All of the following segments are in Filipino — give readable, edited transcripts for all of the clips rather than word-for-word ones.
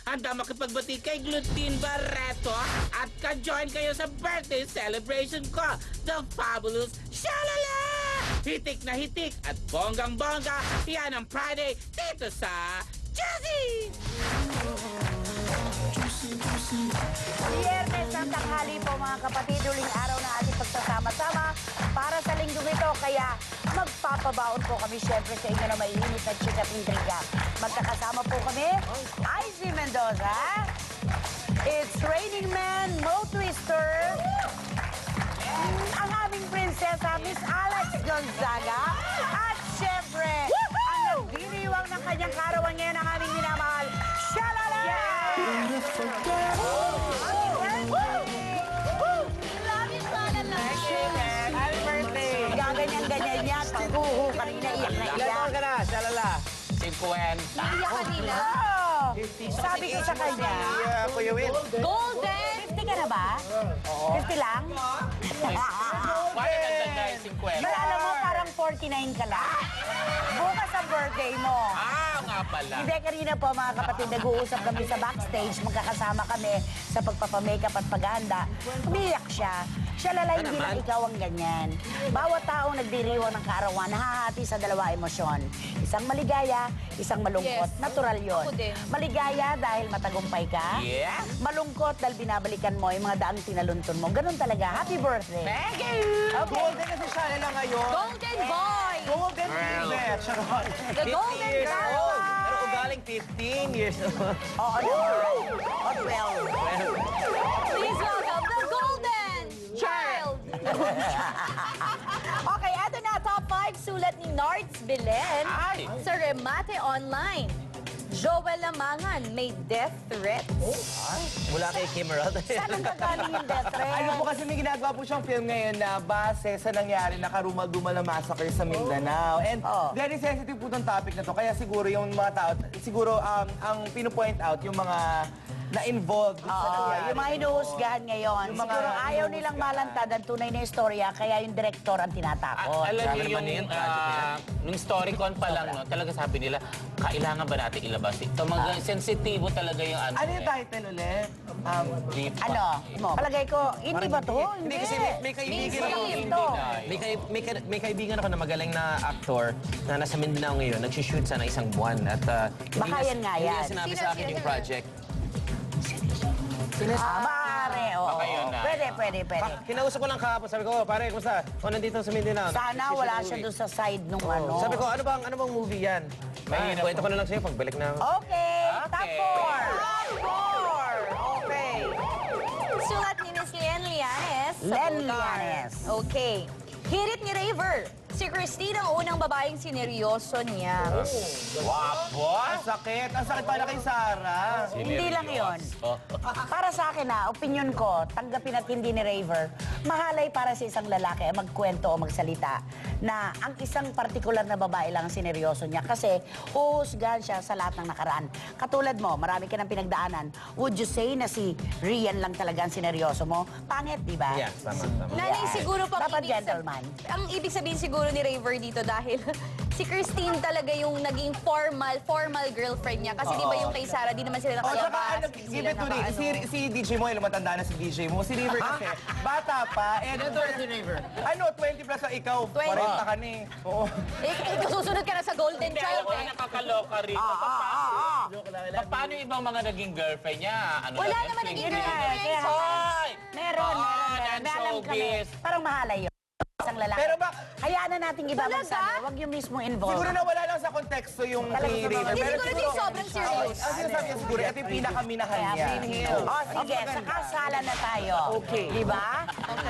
Handa makipagbati kay Glutine Barreto at ka-join kayo sa birthday celebration ko, The Fabulous Shalala! Hitik na hitik at bonggang-bongga, yan ang Friday dito sa Juicy! Biyernes ng tanghali po mga kapatid, huling araw na ating pagsasama-sama para sa linggong ito. Kaya magpapabaon po kami syempre sa inyo na maiinit at chika't intriga. Magkakasama po kami, Izzy Mendoza, It's Raining Man, Mo Twister, ang aming prinsesa, Miss Alex Gonzaga, at syempre, ang nagdiriwang ng kanyang karawan ngayon ang aming minamahal, Shalala! Happy birthday! Gaganyan-ganyan niya. Paghuhu, kanina iyak na Ilan iyak. taon ka na, Shalala? 50. Iyak kanina? Sabi ko sa kanya, Kuya Will. Golden! 50 ka na ba? Oo. 50 lang? Bakit nagtanda yung 50? Pero alam mo, parang 49 ka lang. Bukas ang birthday mo. Nga pala. Hindi, kanina po mga kapatid, nag-uusap kami sa backstage. Magkakasama kami sa pagpapamakeup at paghahanda. Umiyak siya. Siya lala, hindi lang ikaw ang ganyan. Bawat taong nagdiriwang ng kaarawan, nahahati sa dalawa emosyon. Isang maligaya, isang malungkot. Yes. Natural yon. Ako din. Maligaya dahil matagumpay ka. Yeah. Malungkot dahil binabalikan mo yung mga daang tinalunton mo. Ganun talaga. Happy birthday. Thank you! Okay. Golden kasi Shalala ngayon. Golden boy! Golden Princess. Charot. The 50 golden years girl. old. Pero ugaling 15 years old. Oo, naman. Oh, 12. Please welcome the golden child! Okay, eto na, top 5 sulat ni Nards Belen Ay! sa Remate Online. Joel Lamangan may death threat. Mula kay Kim Rod. Saan ang gagaling yung death threat? Ano po kasi may ginagawa po siyang film ngayon na base sa nangyari na karumal-dumal na massacre sa Mindanao. And very sensitive po itong topic na to. Kaya siguro yung mga tao, siguro ang pino-point out yung mga na-involved sa nangyari. Yung mga hinuhusgahan ngayon. Yung mga Siguro ayaw hinuhusgahan. nilang malantad ang tunay na istorya, kaya yung direktor ang tinatakot. Alam Grabe niyo naman yung, yun, project na yan. nung StoryCon pa lang, no, talaga sabi nila, kailangan ba natin ilabas ito? Sensitibo talaga yung ano. Ano yung title ulit? Deep. Ano? Palagay ko, hindi ba to? Hindi kasi may kaibigan ako. Mainstream to. May kaibigan ako na magaling na actor na nasa Mindanao ngayon, nagsushoot sa isang buwan. At Baka yan nga hindi yan. niya sinabi sa akin yung project. Maaari, oo. Baka yun na. Pwede. Kinausap ko lang kahapon, sabi ko, pare, kumusta? O, nandito sa Mindanao. Sana wala siya doon sa side nung ano. Sabi ko, ano bang movie yan? May kwento ko na lang sa'yo pagbalik na. Okay, top 4. Top 4. Okay. Sulat ni Miss Len Lianes. sa Len Bulacan. Lianes. Okay. Hirit ni Raver. Si Christine ang unang babaeng sineryoso niya. Wapo! Ang sakit. Ang sakit para kay Sarah. Hindi lang yon. Para sa akin opinion ko, tanggapin at hindi ni Raver, mahalay para sa isang lalaki ay magkwento o magsalita na ang isang partikular na babae lang ang sineryoso niya kasi uhusgahan siya sa lahat ng nakaraan. Katulad mo, marami ka ng pinagdaanan. Would you say na si Rian lang talaga ang sineryoso mo? Pangit, di ba? Yeah, tama. Nanay, siguro pang Dapat ibig gentleman. Ang ibig sabihin siguro ni Raver dito dahil si Christine talaga yung naging formal girlfriend niya. Kasi di ba yung kay Sarah, di naman sila O, saka, nakalabas. ano, give it to River. Si DJ mo, matanda na si DJ mo. Si River kasi, bata pa. And, si River? Ano, 20 plus ang ikaw. 20. 40 ka na eh. Oo. Susunod ka na sa Golden Hindi, Child. alam ko na nakakaloka rin. Paano yung ibang mga naging girlfriend niya? Ano Wala lang, naman naging swing girlfriend. girl. Hoy! Meron. Ah, May alam kami. showbiz. Parang mahalay yun. Isang lalaki. Pero hayaan na natin iba Talaga? magsabi. Huwag yung mismo involved. Siguro na wala lang sa konteksto yung Talaga kay sa mga- River. Hindi Pero siguro din sobrang serious. Ang sinasabi niya siguro, ito yung pinakaminahan Kaya, niya. O sige, sa kasala na tayo. Okay. Di ba?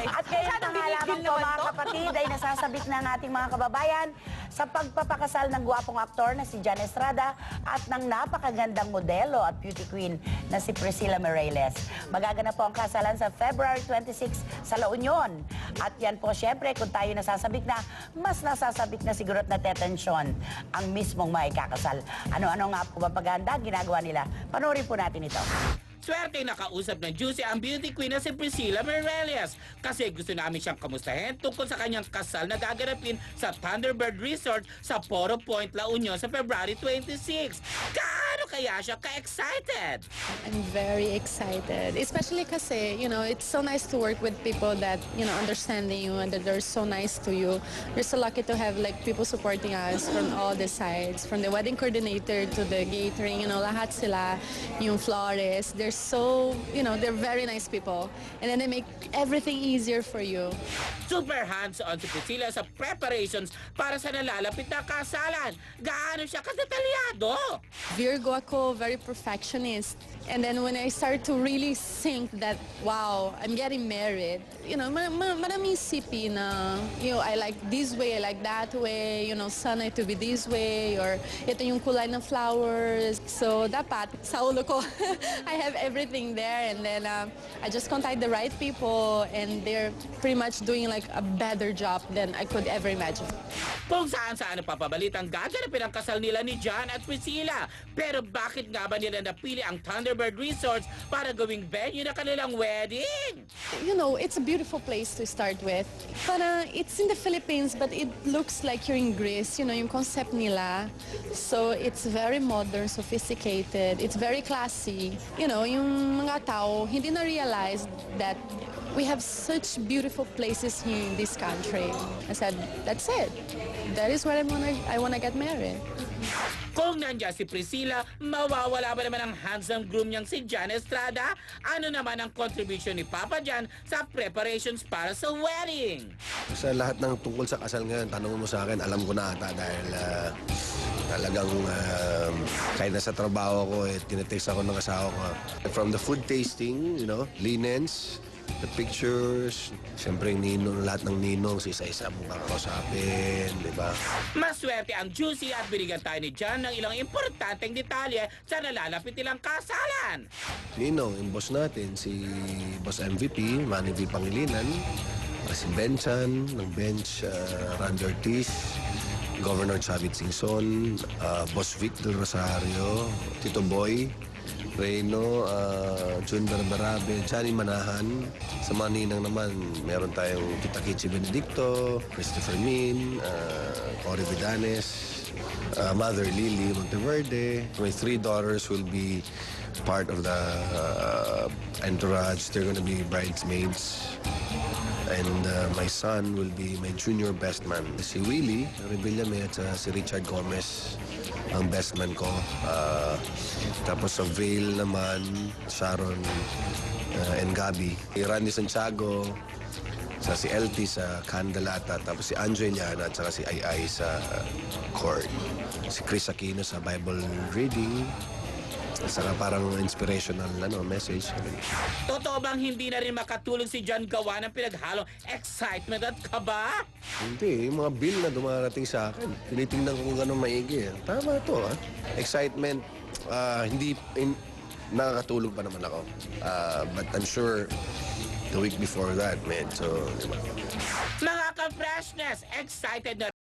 At ngayon pangalaman ko mga kapatid ay nasasabik na ang ating mga kababayan sa pagpapakasal ng gwapong aktor na si Jan Estrada at ng napakagandang modelo at beauty queen na si Priscilla Mireles. Magaganap po ang kasalan sa February 26 sa La Union. At yan po, syempre, kung tayo nasasabik na, mas nasasabik na siguro at natetensyon ang mismong maikakasal. Ano-ano nga po ba paghahanda ginagawa nila? Panoorin po natin ito. Swerte nakausap ng Juicy ang beauty queen na si Priscilla Mireles kasi gusto namin siyang kamustahin tungkol sa kanyang kasal na gaganapin sa Thunderbird Resort sa Poro Point, La Union sa February 26. Gaano kaya siya ka-excited? I'm very excited, especially kasi, it's so nice to work with people that, understanding you and that they're so nice to you. We're so lucky to have like people supporting us from all the sides, from the wedding coordinator to the catering, lahat sila, yung florist. They're so, they're very nice people. And then they make everything easier for you. Super hands-on si Priscilla sa preparations para sa nalalapit na kasalan. Gaano siya kadetalyado? Virgo ako, very perfectionist. And then when I start to really think that, wow, I'm getting married, maraming sipi na, I like this way, I like that way, sana to be this way, or ito yung kulay ng flowers. So dapat, sa ulo ko, I have everything there. And then I just contact the right people and they're pretty much doing like a better job than I could ever imagine. Kung saan-saan napapabalitang gaganapin ang kasal nila ni John at Priscilla. Pero bakit nga ba nila napili ang Thunderbird Resorts para gawing venue na kanilang wedding? It's a beautiful place to start with. Para it's in the Philippines, but it looks like you're in Greece, yung concept nila. So it's very modern, sophisticated, it's very classy. Yung mga tao hindi na-realize that we have such beautiful places here in this country. I said, that's it. That is where I wanna get married. Kung nandiyan si Priscilla, mawawala ba naman ang handsome groom niyang si John Estrada? Ano naman ang contribution ni Papa John sa preparations para sa wedding? Sa lahat ng tungkol sa kasal ngayon, tanong mo sa akin, alam ko na ata dahil talagang kahit nasa trabaho ko, tinitext ako ng asawa ko. From the food tasting, linens, the pictures, siyempre yung ninong, lahat ng ninong, isa-isa mong kakausapin, di ba? Maswerte ang Juicy at binigyan tayo ni John ng ilang importanteng detalye sa nalalapit nilang kasalan. Ninong, yung boss natin, si Boss MVP, Manny V. Pangilinan, si Benchan, ng Bench, Randy Ortiz, Governor Chavit Singson, Boss Vic Del Rosario, Tito Boy, Reyno, Jun Barbarabe, Johnny Manahan. Sa Maninang naman, meron tayong Tita Kichi Benedicto, Christopher Min, Cory Vidanes, Mother Lily Monteverde. My 3 daughters will be part of the entourage. They're gonna be bridesmaids. And my son will be my junior best man. Si Willie Rebillame at si Richard Gomez ang best man ko. Tapos sa Vale naman, Sharon and Gabi. Si Randy Santiago, si LT sa Candalata, tapos si Angeliana at saka si Ai sa Court. Si Chris Aquino sa Bible reading. Saka parang inspirational message. Totoo bang hindi na rin makatulog si John gawa ng pinaghalong excitement at kaba? Hindi, yung mga bill na dumarating sa akin, tinitingnan ko kung gano'ng maigi. Tama to, Excitement, nakakatulog pa naman ako. But I'm sure the week before that, medyo, di ba? Mga ka-freshness, excited na